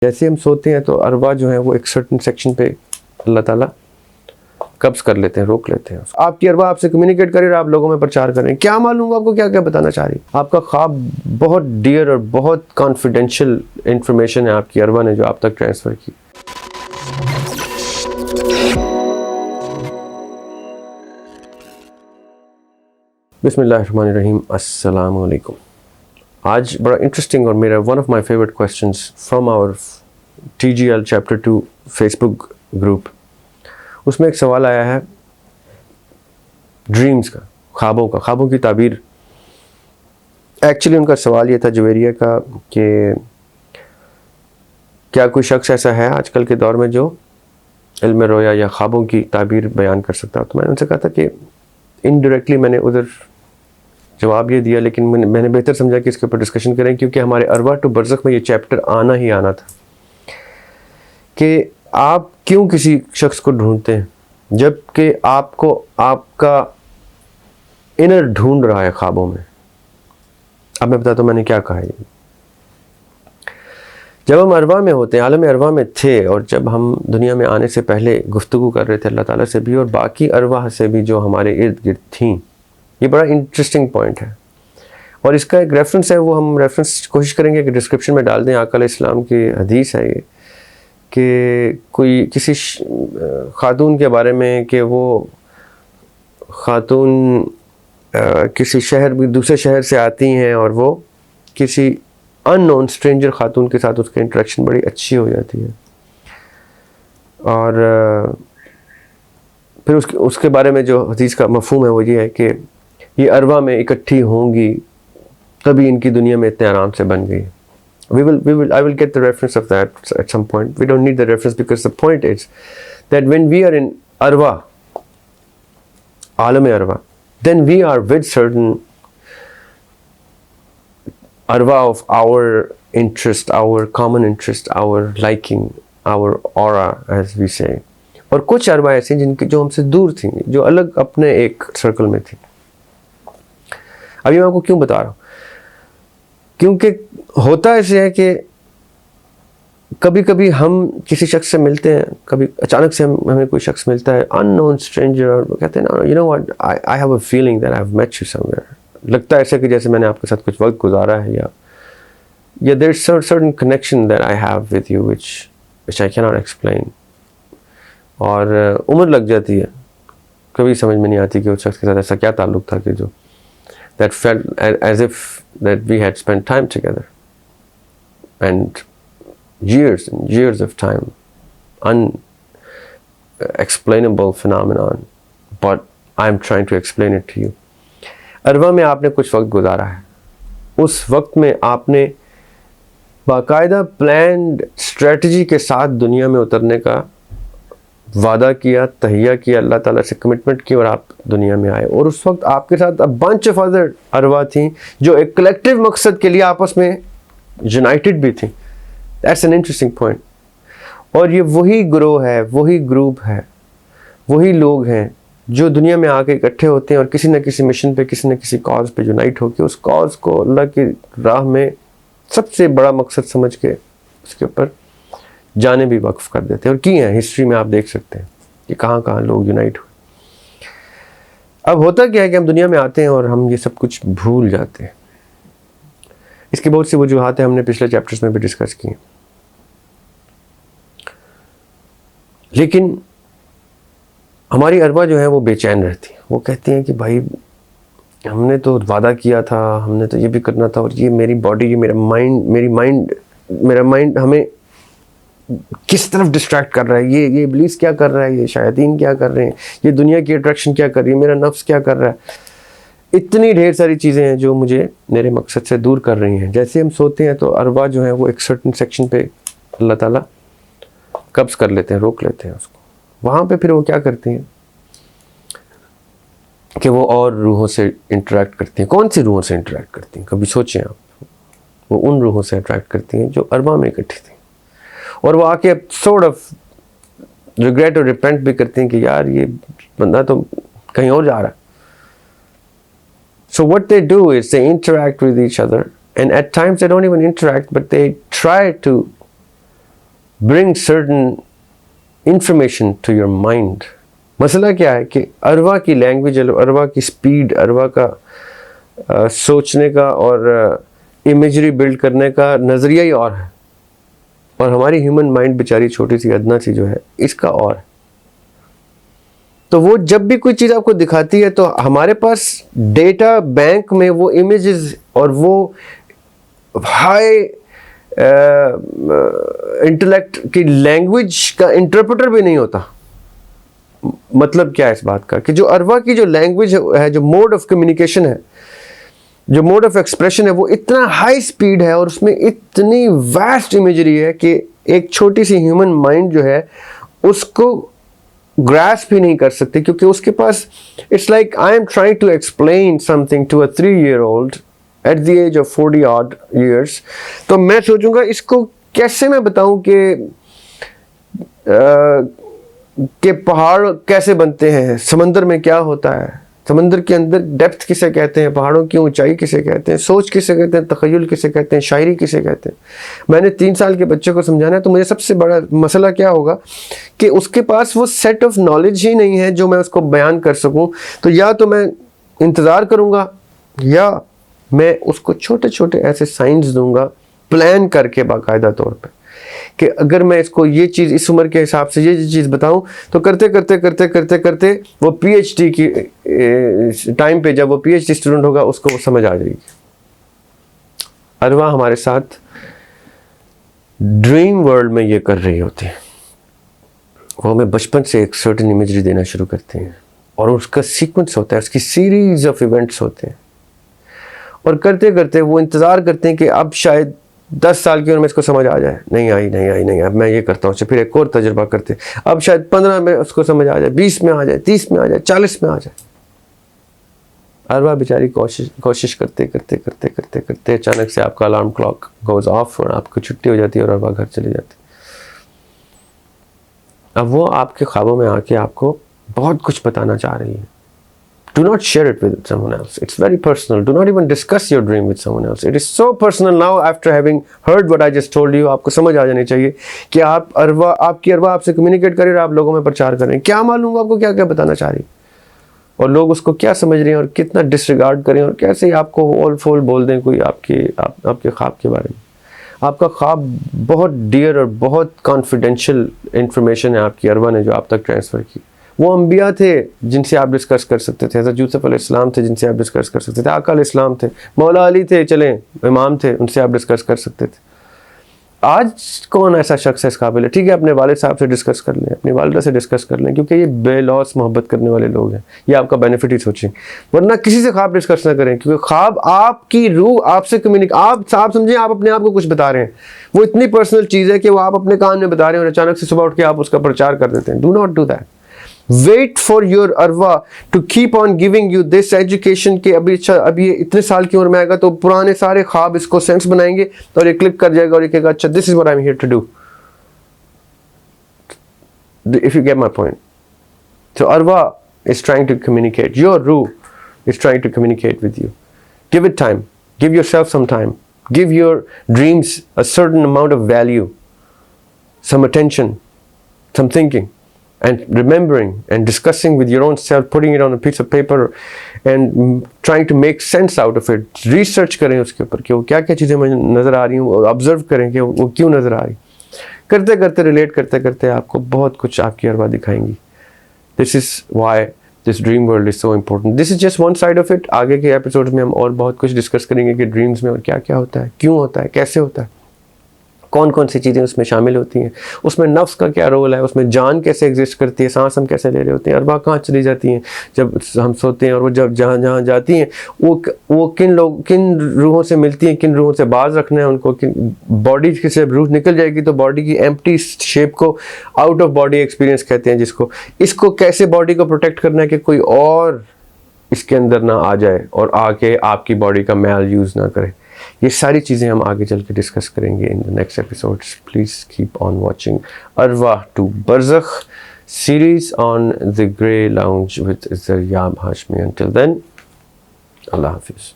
جیسے ہم سوتے ہیں تو ارواح جو ہیں وہ ایک سرٹن سیکشن پہ اللہ تعالیٰ قبض کر لیتے ہیں، روک لیتے ہیں. آپ کی ارواح آپ سے کمیونیکیٹ کرے اور آپ لوگوں میں پرچار کریں. کیا معلوم آپ کو کیا کیا بتانا چاہ رہی. آپ کا خواب بہت ڈیئر اور بہت کانفیڈینشیل انفارمیشن ہے آپ کی ارواح نے جو آپ تک ٹرانسفر کی. بسم اللہ الرحمن الرحیم. السلام علیکم. آج بڑا انٹرسٹنگ اور میرا one of my favourite questions from our TGL chapter 2 Facebook group. اس میں ایک سوال آیا ہے ڈریمز کا، خوابوں کی تعبیر. ایکچولی ان کا سوال یہ تھا جویریہ کا کہ کیا کوئی شخص ایسا ہے آج کل کے دور میں جو علم رویا یا خوابوں کی تعبیر بیان کر سکتا. تو میں نے ان سے کہا تھا کہ انڈائریکٹلی میں نے ادھر جواب یہ دیا، لیکن میں نے بہتر سمجھا کہ اس کے اوپر ڈسکشن کریں، کیونکہ ہمارے ارواح ٹو برزخ میں یہ چیپٹر آنا ہی آنا تھا کہ آپ کیوں کسی شخص کو ڈھونڈتے ہیں جب کہ آپ کو آپ کا انر ڈھونڈ رہا ہے خوابوں میں. اب میں بتاتا ہوں میں نے کیا کہا. یہ جب ہم ارواح میں ہوتے ہیں، عالم ارواح میں تھے، اور جب ہم دنیا میں آنے سے پہلے گفتگو کر رہے تھے اللہ تعالیٰ سے بھی اور باقی ارواح سے بھی جو ہمارے ارد گرد تھیں. یہ بڑا انٹرسٹنگ پوائنٹ ہے اور اس کا ایک ریفرنس ہے، وہ ہم ریفرنس کوشش کریں گے کہ ڈسکرپشن میں ڈال دیں. آقا علیہ السلام کی حدیث ہے یہ کہ کوئی کسی خاتون کے بارے میں کہ وہ خاتون کسی شہر دوسرے شہر سے آتی ہیں اور وہ کسی ان نون اسٹرینجر خاتون کے ساتھ اس کی انٹریکشن بڑی اچھی ہو جاتی ہے، اور پھر اس کے بارے میں جو حدیث کا مفہوم ہے وہ یہ ہے کہ یہ ارواح میں اکٹھی ہوں گی تبھی ان کی دنیا میں اتنے آرام سے بن گئی. I will get the reference of that at some point. We don't need the reference because the point is that when we are in arwah, alam arwah, then we are with certain arwah of our interest, our common interest, our liking, our aura as we say. اور کچھ ارواح ایسی جن کی جو ہم سے دور تھیں، جو الگ اپنے ایک سرکل میں تھیں. ابھی میں آپ کو کیوں بتا رہا ہوں، کیونکہ ہوتا ایسے ہے کہ کبھی کبھی ہم کسی شخص سے ملتے ہیں، کبھی اچانک سے ہمیں کوئی شخص ملتا ہے ان نون اسٹرینجر، اور وہ کہتے ہیں نا you know what I have a feeling that I have met you somewhere. لگتا ہے ایسے کہ جیسے میں نے آپ کے ساتھ کچھ وقت گزارا ہے، یا there is certain connection that I have with you which I can not explain. اور عمر لگ جاتی ہے، کبھی سمجھ میں نہیں آتی کہ اس شخص کے ساتھ ایسا کیا تعلق تھا کہ جو that felt as if that we had spent time together, and years of time, unexplainable phenomenon, but I'm trying to explain it to you. ارواح میں آپ نے کچھ وقت گزارا ہے، اس وقت میں آپ نے باقاعدہ پلانڈ اسٹریٹجی کے ساتھ دنیا میں اترنے کا وعدہ کیا، تہیہ کیا، اللہ تعالیٰ سے کمٹمنٹ کی، اور آپ دنیا میں آئے. اور اس وقت آپ کے ساتھ بنچ آف ادر ارواح تھیں جو ایک کلیکٹیو مقصد کے لیے آپس میں یونائٹڈ بھی تھیں. That's an interesting point. اور یہ وہی گروہ ہے، وہی گروپ ہے، وہی لوگ ہیں جو دنیا میں آ کے اکٹھے ہوتے ہیں اور کسی نہ کسی مشن پہ، کسی نہ کسی کاز پہ یونائٹ ہو کے اس کاز کو اللہ کی راہ میں سب سے بڑا مقصد سمجھ کے اس کے اوپر جانے بھی وقف کر دیتے ہیں. اور کی ہیں ہسٹری میں آپ دیکھ سکتے ہیں کہ کہاں کہاں لوگ یونائٹ ہوئے. اب ہوتا کیا ہے کہ ہم دنیا میں آتے ہیں اور ہم یہ سب کچھ بھول جاتے ہیں. اس کی بہت سی وجوہات ہیں، ہم نے پچھلے چیپٹرز میں بھی ڈسکس کی ہیں. لیکن ہماری ارواح جو ہے وہ بے چین رہتی ہیں. وہ کہتی ہیں کہ بھائی ہم نے تو وعدہ کیا تھا، ہم نے تو یہ بھی کرنا تھا، اور یہ میری باڈی، یہ میرا مائنڈ ہمیں کس طرف ڈسٹریکٹ کر رہا ہے، یہ ابلیس کیا کر رہا ہے، یہ شیاطین کیا کر رہے ہیں، یہ دنیا کی اٹریکشن کیا کر رہی ہے، میرا نفس کیا کر رہا ہے. اتنی ڈھیر ساری چیزیں ہیں جو مجھے میرے مقصد سے دور کر رہی ہیں. جیسے ہم سوتے ہیں تو ارواح جو ہیں وہ ایک سرٹن سیکشن پہ اللہ تعالیٰ قبض کر لیتے ہیں، روک لیتے ہیں اس کو. وہاں پہ پھر وہ کیا کرتی ہیں کہ وہ اور روحوں سے انٹریکٹ کرتی ہیں. کون سی روحوں سے انٹریکٹ کرتی ہیں؟ کبھی سوچیں آپ. وہ ان روحوں سے انٹریکٹ کرتی ہیں جو ارواح میں اکٹھی تھیں، اور وہ آ کے سورٹ آف ریگریٹ اور ریپینٹ بھی کرتے ہیں کہ یار یہ بندہ تو کہیں اور جا رہا ہے. So what they do is they interact with each other, and at times they don't even interact, but they try to bring certain information to your mind. مسئلہ کیا ہے کہ اروا کی لینگویج، اروا کی سپیڈ، اروا کا سوچنے کا اور امیجری بلڈ کرنے کا نظریہ ہی اور ہے، اور ہماری ہیومن مائنڈ بیچاری چھوٹی سی ادنا سی جو ہے اس کا اور ہے. تو وہ جب بھی کوئی چیز آپ کو دکھاتی ہے تو ہمارے پاس ڈیٹا بینک میں وہ امیجز اور وہ ہائی انٹلیکٹ کی لینگویج کا انٹرپریٹر بھی نہیں ہوتا. مطلب کیا ہے اس بات کا کہ جو اروا کی جو لینگویج ہے، جو موڈ آف کمیونیکیشن ہے، جو موڈ آف ایکسپریشن ہے، وہ اتنا ہائی سپیڈ ہے اور اس میں اتنی واسٹ امیجری ہے کہ ایک چھوٹی سی ہیومن مائنڈ جو ہے اس کو grasp ہی نہیں کر سکتے، کیونکہ اس کے پاس it's like I am trying to explain something to a 3-year-old at the age of 40 odd years. تو میں سوچوں گا اس کو کیسے میں بتاؤں کہ پہاڑ کیسے بنتے ہیں، سمندر میں کیا ہوتا ہے، سمندر کے اندر ڈیپتھ کسے کہتے ہیں، پہاڑوں کی اونچائی کسے کہتے ہیں، سوچ کسے کہتے ہیں، تخیل کسے کہتے ہیں، شاعری کسے کہتے ہیں. میں نے 3 سال کے بچے کو سمجھانا ہے تو مجھے سب سے بڑا مسئلہ کیا ہوگا کہ اس کے پاس وہ سیٹ آف نالج ہی نہیں ہے جو میں اس کو بیان کر سکوں. تو یا تو میں انتظار کروں گا یا میں اس کو چھوٹے چھوٹے ایسے سائنس دوں گا پلان کر کے باقاعدہ طور پہ کہ اگر میں اس کو یہ چیز اس عمر کے حساب سے یہ چیز بتاؤں تو کرتے کرتے کرتے کرتے کرتے وہ پی ایچ ڈی کی ٹائم پہ جب وہ پی ایچ ڈی اسٹوڈنٹ ہوگا اس کو وہ سمجھ آ جائے گی. اروا ہمارے ساتھ ڈریم ورلڈ میں یہ کر رہی ہوتی ہے. وہ ہمیں بچپن سے ایک سرٹن امیجری دینا شروع کرتے ہیں اور اس کا سیکوینس ہوتا ہے، اس کی سیریز آف ایونٹس ہوتے ہیں، اور کرتے کرتے وہ انتظار کرتے ہیں کہ اب شاید 10 سال کی عمر میں اس کو سمجھ آ جائے. نہیں آئی، اب میں یہ کرتا ہوں. پھر ایک اور تجربہ کرتے، اب شاید 15 میں اس کو سمجھ آ جائے، 20 میں آ جائے، 30 میں آ جائے، 40 میں آ جائے. اروا بیچاری کوشش کرتے کرتے کرتے کرتے کرتے اچانک سے آپ کا الارم کلاک گوز آف اور آپ کو چھٹی ہو جاتی ہے اور اروا گھر چلی جاتی. اب وہ آپ کے خوابوں میں آ کے آپ کو بہت کچھ بتانا چاہ رہی ہے. Do not share it with someone else. It's very personal. Do not even discuss your dream with someone else. It is so personal now after having heard what I just told you. آپ کو سمجھ آ جانی چاہیے کہ آپ کی اروا آپ سے کمیونیکیٹ کرے اور آپ لوگوں میں پرچار کریں. کیا معلوم آپ کو کیا کیا بتانا چاہ رہی اور لوگ اس کو کیا سمجھ رہے ہیں اور کتنا ڈس ریگارڈ کریں اور کیسے ہی آپ کو اول فول بول دیں کوئی آپ کے خواب کے بارے میں. آپ کا خواب بہت ڈیئر اور بہت کانفیڈینشیل انفارمیشن ہے آپ کی اروا نے جو آپ تک ٹرانسفر کی. وہ انبیاء تھے جن سے آپ ڈسکس کر سکتے تھے، حضرت یوسف علیہ السلام تھے جن سے آپ ڈسکس کر سکتے تھے، آقا علیہ السلام تھے، مولا علی تھے، چلیں امام تھے، ان سے آپ ڈسکس کر سکتے تھے. آج کون ایسا شخص ہے اس قابل ہے؟ ٹھیک ہے اپنے والد صاحب سے ڈسکس کر لیں، اپنی والدہ سے ڈسکس کر لیں، کیونکہ یہ بے لوث محبت کرنے والے لوگ ہیں، یہ آپ کا بینیفٹ ہی سوچیں. ورنہ کسی سے خواب ڈسکس نہ کریں، کیونکہ خواب آپ کی روح آپ سے آپ سمجھیں آپ اپنے آپ کو کچھ بتا رہے ہیں. وہ اتنی پرسنل چیز ہے کہ وہ آپ اپنے کان میں بتا رہے ہیں اور اچانک سے صبح اٹھ کے آپ اس کا پرچار کر دیتے ہیں. Do not do that. Wait for your arwa to keep on giving you this education کہ ابھی یہ اتنے سال کی عمر میں آئے گا تو پرانے سارے خواب اس کو سینس بنائیں گے اور یہ کلک کر جائے گا اور یہ کہے گا اچھا this is what I'm here to do. If you get my point. So arwa is trying to communicate. Your ruh is trying to communicate with you. Give it time. Give yourself some time. Give your dreams a certain amount of value, some attention, some thinking. And remembering and discussing with your own self, putting it on a piece of paper and trying to make sense out of it. Research کریں اس کے اوپر کہ وہ کیا کیا چیزیں مجھے نظر آ رہی ہیں، آبزرو کریں کہ وہ کیوں نظر آ رہی. کرتے کرتے ریلیٹ کرتے کرتے آپ کو بہت کچھ آپ کی اروا دکھائیں گی. This is why this dream world is so important. This is just one side of it. آگے کے ایپیسوڈ میں ہم اور بہت کچھ ڈسکس کریں گے کہ ڈریمز میں اور کیا کیا ہوتا ہے، کیوں ہوتا ہے، کیسے ہوتا ہے، کون کون سی چیزیں اس میں شامل ہوتی ہیں، اس میں نفس کا کیا رول ہے، اس میں جان کیسے ایگزسٹ کرتی ہے، سانس ہم کیسے لے رہے ہوتے ہیں، ارواح کہاں چلی جاتی ہیں جب ہم سوتے ہیں، اور وہ جب جہاں جاتی ہیں وہ کن روحوں سے ملتی ہیں، کن روحوں سے باز رکھنا ہے ان کو. باڈی سے روح نکل جائے گی تو باڈی کی ایمپٹی شیپ کو آؤٹ آف باڈی ایکسپیرینس کہتے ہیں اس کو کیسے باڈی کو پروٹیکٹ کرنا ہے کہ کوئی اور اس کے اندر نہ آ جائے اور آ کے آپ کی باڈی کا میل یوز نہ کرے. یہ ساری چیزیں ہم آگے چل کے ڈسکس کریں گے ان the next episodes. Please keep on watching Arwah to Barzakh series on the Grey Lounge with Zaryab Hashmi. Until then, Allah Hafiz.